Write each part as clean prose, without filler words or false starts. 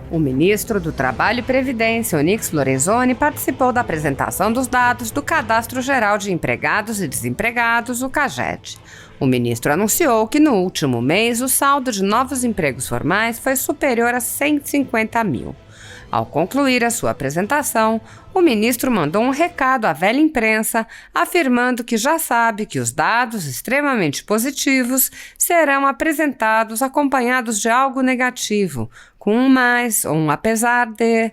O ministro do Trabalho e Previdência, Onyx Lorenzoni, participou da apresentação dos dados do Cadastro Geral de Empregados e Desempregados, o CAGED. O ministro anunciou que no último mês o saldo de novos empregos formais foi superior a 150 mil. Ao concluir a sua apresentação, o ministro mandou um recado à velha imprensa, afirmando que já sabe que os dados extremamente positivos serão apresentados acompanhados de algo negativo, com um mais ou um apesar de.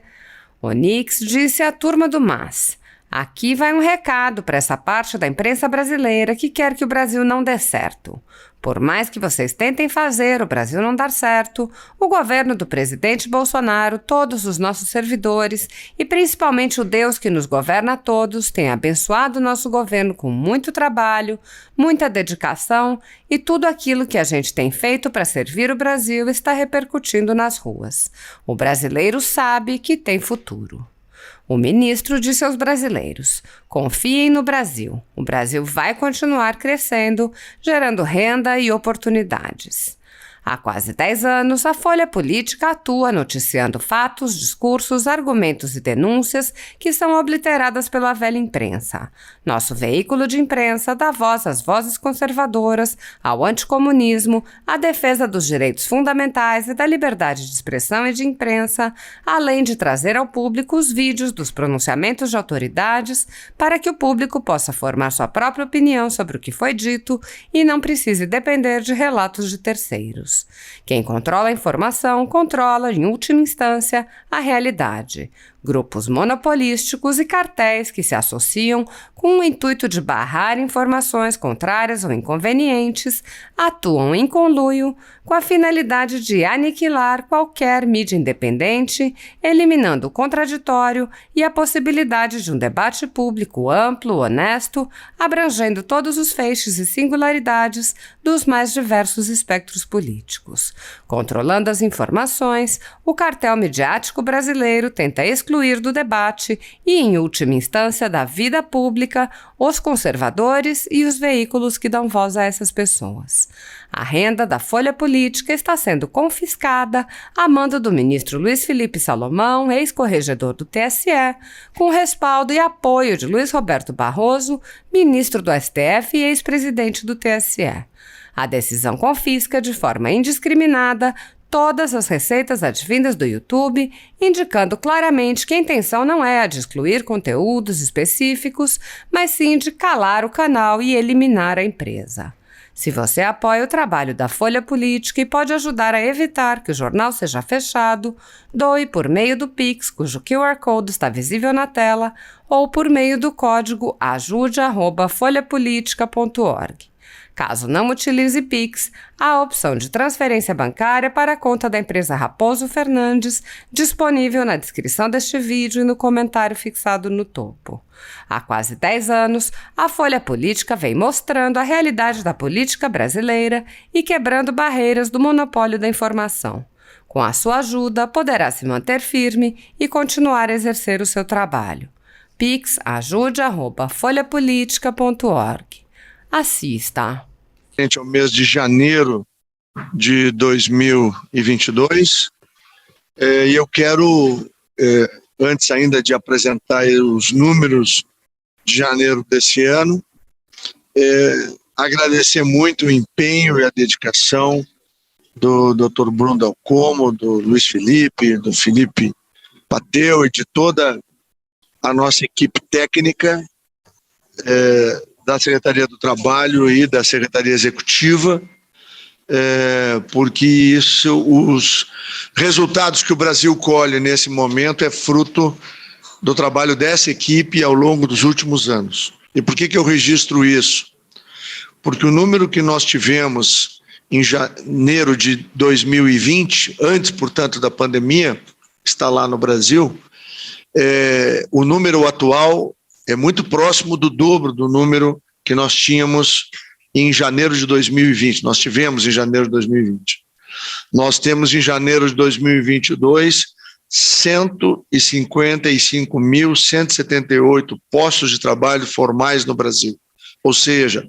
Onyx disse à turma do MAS: aqui vai um recado para essa parte da imprensa brasileira que quer que o Brasil não dê certo. Por mais que vocês tentem fazer o Brasil não dar certo, o governo do presidente Bolsonaro, todos os nossos servidores e principalmente o Deus que nos governa a todos tem abençoado o nosso governo com muito trabalho, muita dedicação e tudo aquilo que a gente tem feito para servir o Brasil está repercutindo nas ruas. O brasileiro sabe que tem futuro. O ministro disse aos brasileiros: confiem no Brasil. O Brasil vai continuar crescendo, gerando renda e oportunidades. Há quase 10 anos, a Folha Política atua noticiando fatos, discursos, argumentos e denúncias que são obliteradas pela velha imprensa. Nosso veículo de imprensa dá voz às vozes conservadoras, ao anticomunismo, à defesa dos direitos fundamentais e da liberdade de expressão e de imprensa, além de trazer ao público os vídeos dos pronunciamentos de autoridades para que o público possa formar sua própria opinião sobre o que foi dito e não precise depender de relatos de terceiros. Quem controla a informação controla, em última instância, a realidade. Grupos monopolísticos e cartéis que se associam com o intuito de barrar informações contrárias ou inconvenientes atuam em conluio com a finalidade de aniquilar qualquer mídia independente, eliminando o contraditório e a possibilidade de um debate público amplo, honesto, abrangendo todos os feixes e singularidades dos mais diversos espectros políticos. Controlando as informações, o cartel midiático brasileiro tenta excluir do debate e, em última instância, da vida pública, os conservadores e os veículos que dão voz a essas pessoas. A renda da Folha Política está sendo confiscada a mando do ministro Luiz Felipe Salomão, ex-corregedor do TSE, com respaldo e apoio de Luiz Roberto Barroso, ministro do STF e ex-presidente do TSE. A decisão confisca de forma indiscriminada todas as receitas advindas do YouTube, indicando claramente que a intenção não é a de excluir conteúdos específicos, mas sim de calar o canal e eliminar a empresa. Se você apoia o trabalho da Folha Política e pode ajudar a evitar que o jornal seja fechado, doe por meio do Pix, cujo QR Code está visível na tela, ou por meio do código ajude@folhapolitica.org. Caso não utilize Pix, há a opção de transferência bancária para a conta da empresa Raposo Fernandes, disponível na descrição deste vídeo e no comentário fixado no topo. Há quase 10 anos, a Folha Política vem mostrando a realidade da política brasileira e quebrando barreiras do monopólio da informação. Com a sua ajuda, poderá se manter firme e continuar a exercer o seu trabalho. Pix ajude@folhapolitica.org. Assista. Ao mês de janeiro de 2022, e eu quero, antes ainda de apresentar os números de janeiro desse ano, agradecer muito o empenho e a dedicação do Dr. Bruno Dalcomo, do Luiz Felipe, do Felipe Pateu e de toda a nossa equipe técnica, da Secretaria do Trabalho e da Secretaria Executiva, porque os resultados que o Brasil colhe nesse momento é fruto do trabalho dessa equipe ao longo dos últimos anos. E por que eu registro isso? Porque o número que nós tivemos em janeiro de 2020, antes, portanto, da pandemia, está lá no Brasil, o número atual é muito próximo do dobro do número que nós tínhamos em janeiro de 2020. Nós tivemos em janeiro de 2020. Nós temos em janeiro de 2022 155.178 postos de trabalho formais no Brasil. Ou seja,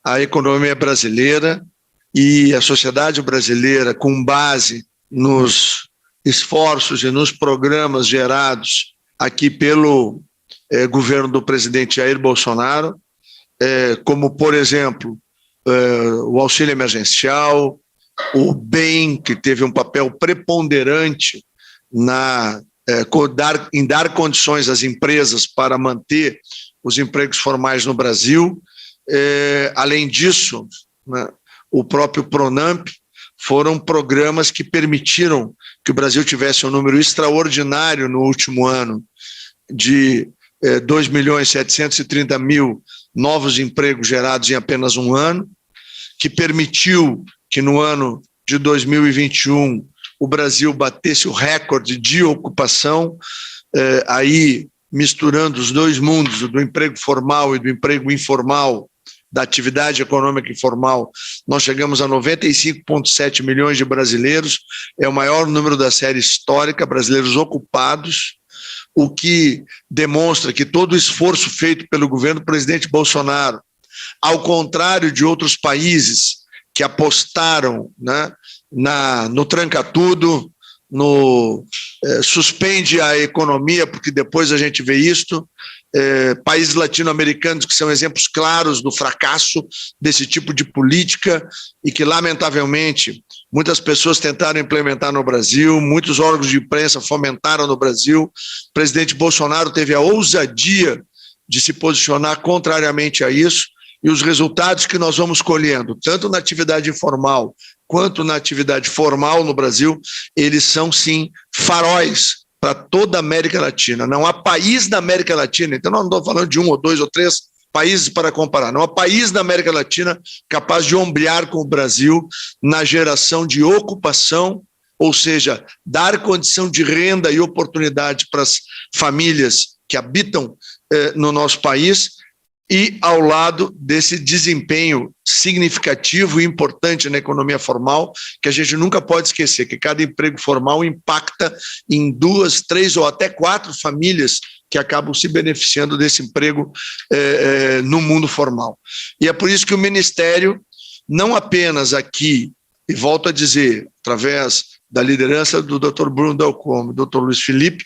a economia brasileira e a sociedade brasileira, com base nos esforços e nos programas gerados aqui pelo governo do presidente Jair Bolsonaro, como, por exemplo, o auxílio emergencial, o BEM, que teve um papel preponderante em dar condições às empresas para manter os empregos formais no Brasil. Além disso, né, o próprio PRONAMP, foram programas que permitiram que o Brasil tivesse um número extraordinário no último ano de 2.730.000 novos empregos gerados em apenas um ano, que permitiu que no ano de 2021 o Brasil batesse o recorde de ocupação, aí misturando os dois mundos, o do emprego formal e do emprego informal, da atividade econômica informal. Nós chegamos a 95,7 milhões de brasileiros, é o maior número da série histórica, brasileiros ocupados, o que demonstra que todo o esforço feito pelo governo do presidente Bolsonaro, ao contrário de outros países que apostaram, né, no tranca-tudo, no suspende a economia, porque depois a gente vê isto, países latino-americanos que são exemplos claros do fracasso desse tipo de política e que, lamentavelmente, muitas pessoas tentaram implementar no Brasil, muitos órgãos de imprensa fomentaram no Brasil. O presidente Bolsonaro teve a ousadia de se posicionar contrariamente a isso, e os resultados que nós vamos colhendo, tanto na atividade informal quanto na atividade formal no Brasil, eles são, sim, faróis para toda a América Latina. Não há país na América Latina, então não estou falando de um ou dois ou três países para comparar, não há país na América Latina capaz de ombrear com o Brasil na geração de ocupação, ou seja, dar condição de renda e oportunidade para as famílias que habitam no nosso país, e ao lado desse desempenho significativo e importante na economia formal, que a gente nunca pode esquecer, que cada emprego formal impacta em 2, 3 ou até 4 famílias que acabam se beneficiando desse emprego no mundo formal. E é por isso que o Ministério, não apenas aqui, e volto a dizer, através da liderança do Dr. Bruno Dalcommo e do Dr. Luiz Felipe,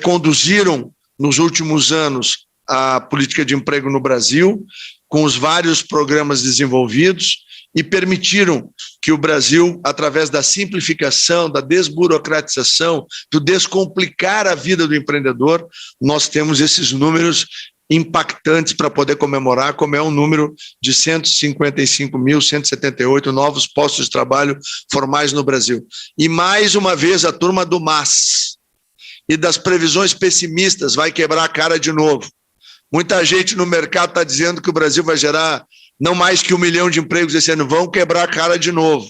conduziram nos últimos anos a política de emprego no Brasil, com os vários programas desenvolvidos, e permitiram que o Brasil, através da simplificação, da desburocratização, do descomplicar a vida do empreendedor, nós temos esses números impactantes para poder comemorar, como é um número de 155.178 novos postos de trabalho formais no Brasil. E mais uma vez a turma do MAS e das previsões pessimistas vai quebrar a cara de novo. Muita gente no mercado está dizendo que o Brasil vai gerar não mais que 1 milhão de empregos esse ano, vão quebrar a cara de novo.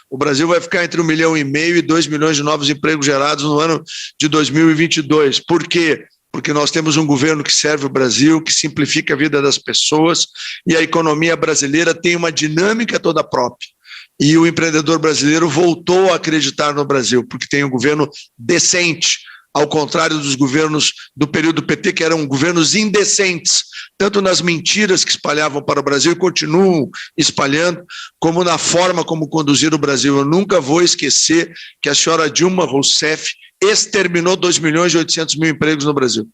O Brasil vai ficar entre 1,5 milhão e 2 milhões de novos empregos gerados no ano de 2022. Por quê? Porque nós temos um governo que serve o Brasil, que simplifica a vida das pessoas, e a economia brasileira tem uma dinâmica toda própria. E o empreendedor brasileiro voltou a acreditar no Brasil, porque tem um governo decente, ao contrário dos governos do período PT, que eram governos indecentes, tanto nas mentiras que espalhavam para o Brasil e continuam espalhando, como na forma como conduziram o Brasil. Eu nunca vou esquecer que a senhora Dilma Rousseff exterminou 2.800.000 empregos no Brasil,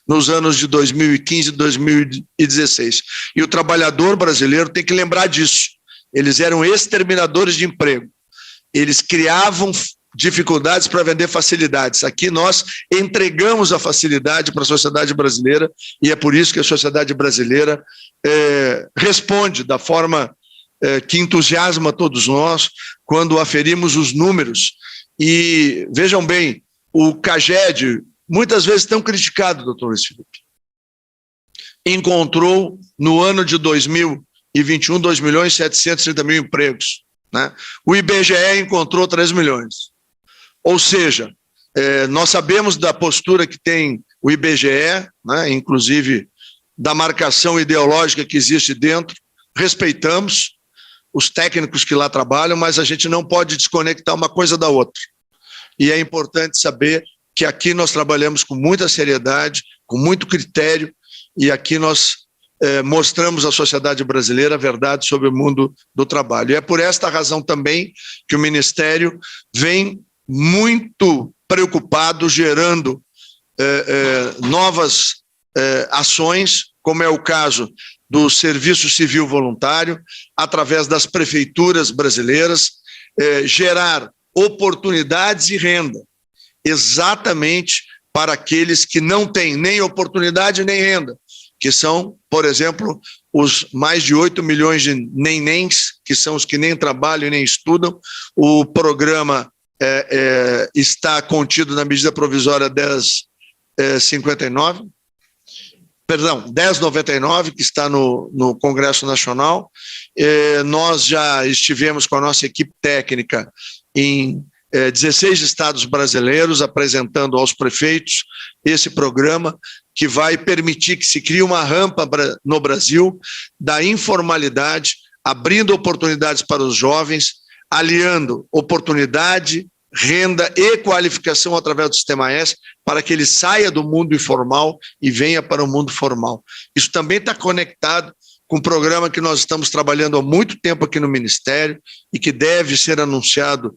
nos anos de 2015 e 2016. E o trabalhador brasileiro tem que lembrar disso. Eles eram exterminadores de emprego. Eles criavam dificuldades para vender facilidades. Aqui nós entregamos a facilidade para a sociedade brasileira, e é por isso que a sociedade brasileira responde da forma que entusiasma todos nós quando aferimos os números. E vejam bem, o CAGED, muitas vezes tão criticado, doutor Luiz Felipe, encontrou no ano de 2021 2.730.000 empregos, né? O IBGE encontrou 3 milhões. Ou seja, nós sabemos da postura que tem o IBGE, né, inclusive da marcação ideológica que existe dentro, respeitamos os técnicos que lá trabalham, mas a gente não pode desconectar uma coisa da outra. E é importante saber que aqui nós trabalhamos com muita seriedade, com muito critério, e aqui nós mostramos à sociedade brasileira a verdade sobre o mundo do trabalho. E é por esta razão também que o Ministério vem muito preocupado, gerando novas ações, como é o caso do Serviço Civil Voluntário, através das prefeituras brasileiras, gerar oportunidades e renda, exatamente para aqueles que não têm nem oportunidade nem renda, que são, por exemplo, os mais de 8 milhões de nenéns, que são os que nem trabalham e nem estudam. O programa está contido na medida provisória 1099, que está no Congresso Nacional. Nós já estivemos com a nossa equipe técnica em 16 estados brasileiros, apresentando aos prefeitos esse programa, que vai permitir que se crie uma rampa no Brasil da informalidade, abrindo oportunidades para os jovens, aliando oportunidade, renda e qualificação através do Sistema S, para que ele saia do mundo informal e venha para o mundo formal. Isso também está conectado com um programa que nós estamos trabalhando há muito tempo aqui no Ministério e que deve ser anunciado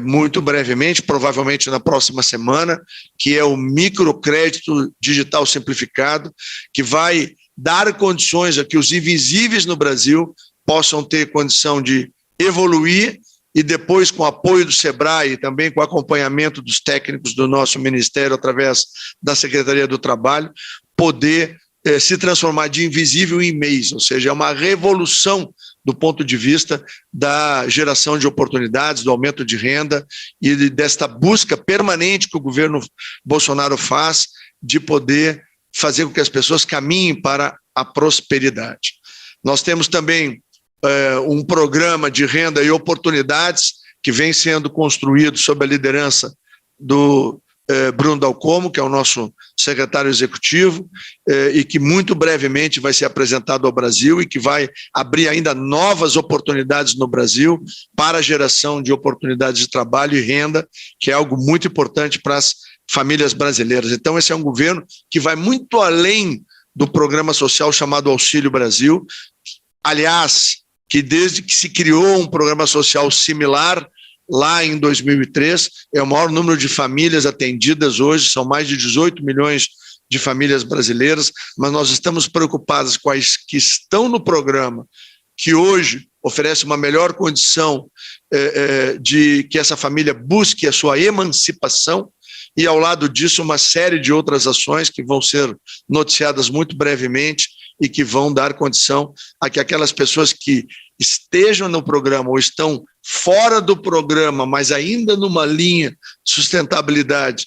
muito brevemente, provavelmente na próxima semana, que é o microcrédito digital simplificado, que vai dar condições a que os invisíveis no Brasil possam ter condição de evoluir e depois, com o apoio do SEBRAE e também com o acompanhamento dos técnicos do nosso Ministério, através da Secretaria do Trabalho, poder se transformar de invisível em MEIs, ou seja, é uma revolução do ponto de vista da geração de oportunidades, do aumento de renda e desta busca permanente que o governo Bolsonaro faz de poder fazer com que as pessoas caminhem para a prosperidade. Nós temos também um programa de renda e oportunidades que vem sendo construído sob a liderança do Bruno Dalcomo, que é o nosso secretário executivo, e que muito brevemente vai ser apresentado ao Brasil e que vai abrir ainda novas oportunidades no Brasil para a geração de oportunidades de trabalho e renda, que é algo muito importante para as famílias brasileiras. Então, esse é um governo que vai muito além do programa social chamado Auxílio Brasil, aliás, que desde que se criou um programa social similar, lá em 2003, é o maior número de famílias atendidas hoje, são mais de 18 milhões de famílias brasileiras, mas nós estamos preocupados com as que estão no programa, que hoje oferece uma melhor condição de que essa família busque a sua emancipação, e ao lado disso uma série de outras ações que vão ser noticiadas muito brevemente e que vão dar condição a que aquelas pessoas que estejam no programa ou estão fora do programa, mas ainda numa linha de sustentabilidade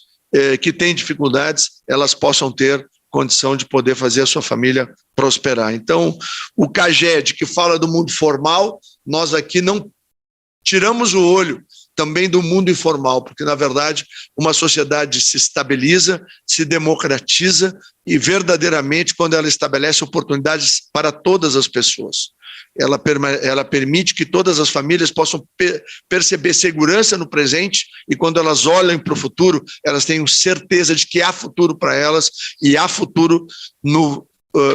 que tem dificuldades, elas possam ter condição de poder fazer a sua família prosperar. Então, o CAGED, que fala do mundo formal, nós aqui não tiramos o olho também do mundo informal, porque, na verdade, uma sociedade se estabiliza, se democratiza e, verdadeiramente, quando ela estabelece oportunidades para todas as pessoas. Ela permite que todas as famílias possam perceber segurança no presente e, quando elas olham para o futuro, elas tenham certeza de que há futuro para elas e há futuro no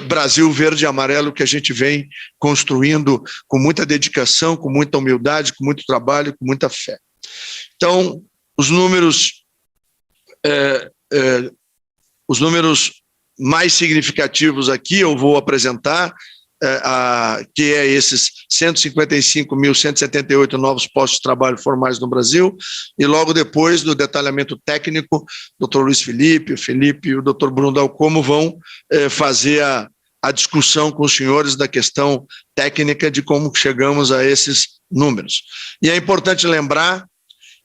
Brasil verde e amarelo que a gente vem construindo com muita dedicação, com muita humildade, com muito trabalho, com muita fé. Então, os números mais significativos aqui eu vou apresentar, que é esses 155.178 novos postos de trabalho formais no Brasil, e logo depois, no detalhamento técnico, o Dr. Luiz Felipe, o Felipe e o Dr. Bruno Dalcomo vão fazer a discussão com os senhores da questão técnica de como chegamos a esses números. E é importante lembrar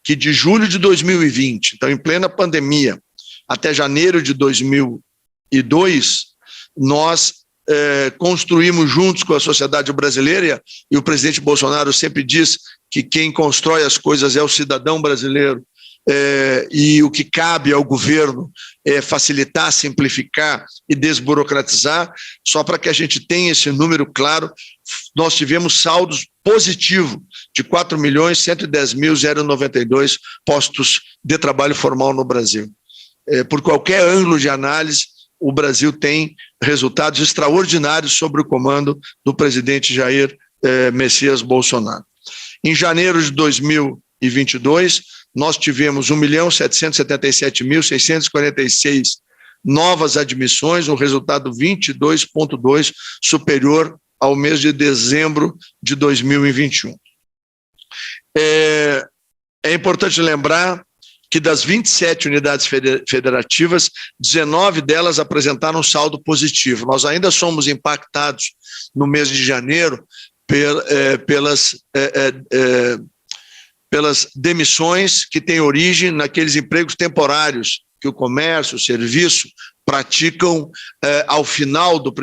que de julho de 2020, então em plena pandemia, até janeiro de 2002, nós construímos juntos com a sociedade brasileira, e o presidente Bolsonaro sempre diz que quem constrói as coisas é o cidadão brasileiro, e o que cabe ao governo é facilitar, simplificar e desburocratizar. Só para que a gente tenha esse número claro, nós tivemos saldos positivos de 4.110.092 postos de trabalho formal no Brasil. Por qualquer ângulo de análise, o Brasil tem resultados extraordinários sob o comando do presidente Jair Messias Bolsonaro. Em janeiro de 2020, 2022, nós tivemos 1.777.646 novas admissões, um resultado 22,2 superior ao mês de dezembro de 2021. É importante lembrar que das 27 unidades federativas, 19 delas apresentaram saldo positivo. Nós ainda somos impactados no mês de janeiro pelas demissões que têm origem naqueles empregos temporários que o comércio, o serviço praticam ao final do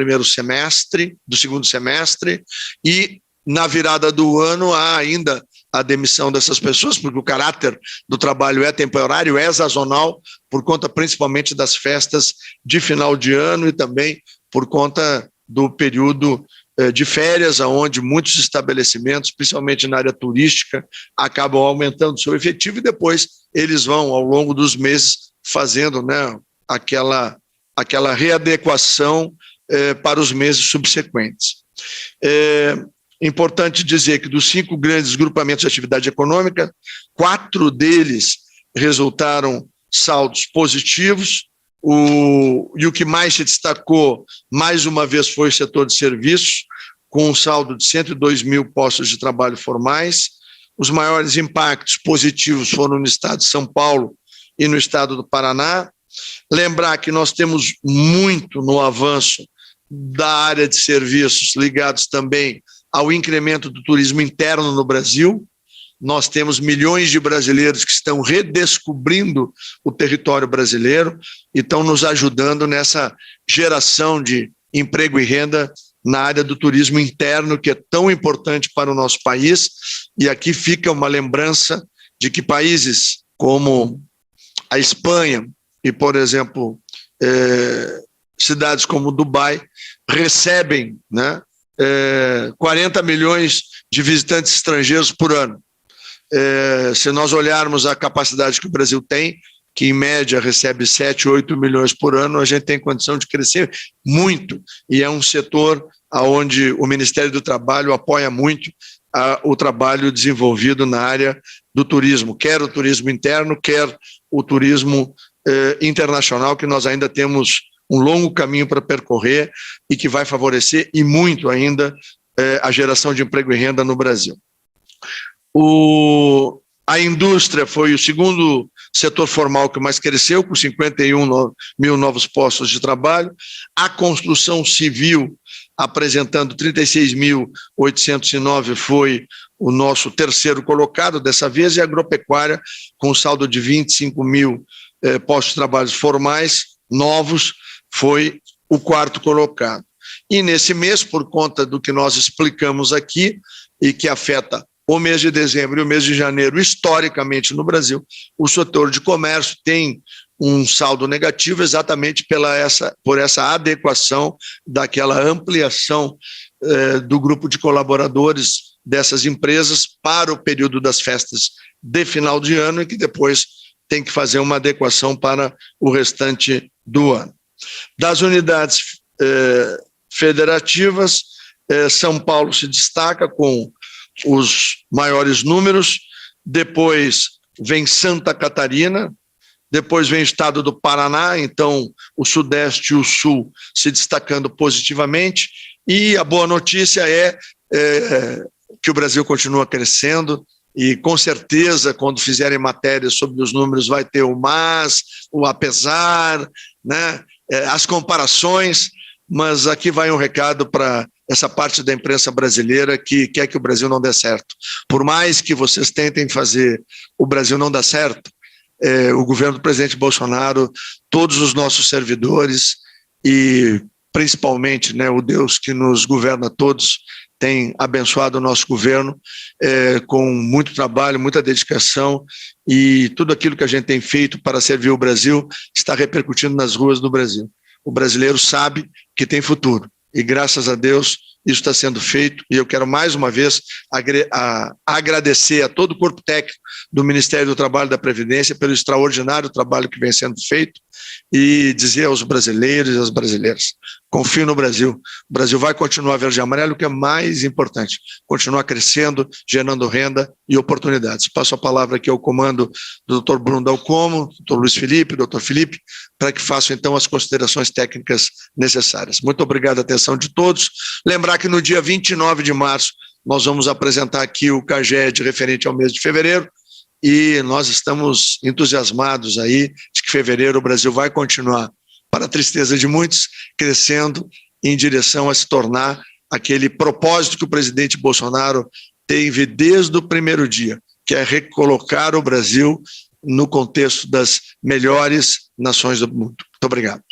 segundo semestre, e na virada do ano há ainda a demissão dessas pessoas, porque o caráter do trabalho é temporário, é sazonal, por conta principalmente das festas de final de ano e também por conta do período de férias, onde muitos estabelecimentos, principalmente na área turística, acabam aumentando seu efetivo e depois eles vão, ao longo dos meses, fazendo, né, aquela readequação para os meses subsequentes. Importante dizer que dos 5 grandes grupamentos de atividade econômica, 4 deles resultaram saldos positivos, e o que mais se destacou, mais uma vez, foi o setor de serviços, com um saldo de 102 mil postos de trabalho formais. Os maiores impactos positivos foram no estado de São Paulo e no estado do Paraná. Lembrar que nós temos muito no avanço da área de serviços ligados também ao incremento do turismo interno no Brasil. Nós temos milhões de brasileiros que estão redescobrindo o território brasileiro e estão nos ajudando nessa geração de emprego e renda na área do turismo interno, que é tão importante para o nosso país. E aqui fica uma lembrança de que países como a Espanha e, por exemplo, cidades como Dubai recebem, né, 40 milhões de visitantes estrangeiros por ano. Se nós olharmos a capacidade que o Brasil tem, que em média recebe 7, 8 milhões por ano, a gente tem condição de crescer muito, e é um setor onde o Ministério do Trabalho apoia muito o trabalho desenvolvido na área do turismo, quer o turismo interno, quer o turismo internacional, que nós ainda temos um longo caminho para percorrer e que vai favorecer e muito ainda a geração de emprego e renda no Brasil. A indústria foi o segundo setor formal que mais cresceu, com 51 mil novos postos de trabalho. A construção civil, apresentando 36.809, foi o nosso terceiro colocado dessa vez, e a agropecuária, com saldo de 25 mil postos de trabalho formais novos, foi o quarto colocado. E nesse mês, por conta do que nós explicamos aqui, e que afeta o mês de dezembro e o mês de janeiro, historicamente no Brasil, o setor de comércio tem um saldo negativo exatamente por essa adequação daquela ampliação do grupo de colaboradores dessas empresas para o período das festas de final de ano, e que depois tem que fazer uma adequação para o restante do ano. Das unidades federativas, São Paulo se destaca com os maiores números, depois vem Santa Catarina, depois vem o estado do Paraná, então o Sudeste e o Sul se destacando positivamente, e a boa notícia é que o Brasil continua crescendo, e com certeza, quando fizerem matérias sobre os números, vai ter o mas, o apesar, né, as comparações, mas aqui vai um recado para essa parte da imprensa brasileira que quer que o Brasil não dê certo. Por mais que vocês tentem fazer o Brasil não dar certo, o governo do presidente Bolsonaro, todos os nossos servidores e principalmente, né, o Deus que nos governa todos, tem abençoado o nosso governo com muito trabalho, muita dedicação, e tudo aquilo que a gente tem feito para servir o Brasil está repercutindo nas ruas do Brasil. O brasileiro sabe que tem futuro, e graças a Deus isso está sendo feito, e eu quero mais uma vez agradecer a todo o corpo técnico do Ministério do Trabalho e da Previdência pelo extraordinário trabalho que vem sendo feito e dizer aos brasileiros e às brasileiras, confio no Brasil, o Brasil vai continuar verde e amarelo, o que é mais importante, continuar crescendo, gerando renda e oportunidades. Passo a palavra aqui ao comando do Dr. Bruno Dalcomo, Dr. Luiz Felipe, Dr. Felipe, para que façam então as considerações técnicas necessárias. Muito obrigado a atenção de todos. Lembrar que no dia 29 de março nós vamos apresentar aqui o CAGED referente ao mês de fevereiro, e nós estamos entusiasmados aí de que fevereiro o Brasil vai continuar, para a tristeza de muitos, crescendo em direção a se tornar aquele propósito que o presidente Bolsonaro teve desde o primeiro dia, que é recolocar o Brasil no contexto das melhores nações do mundo. Muito obrigado.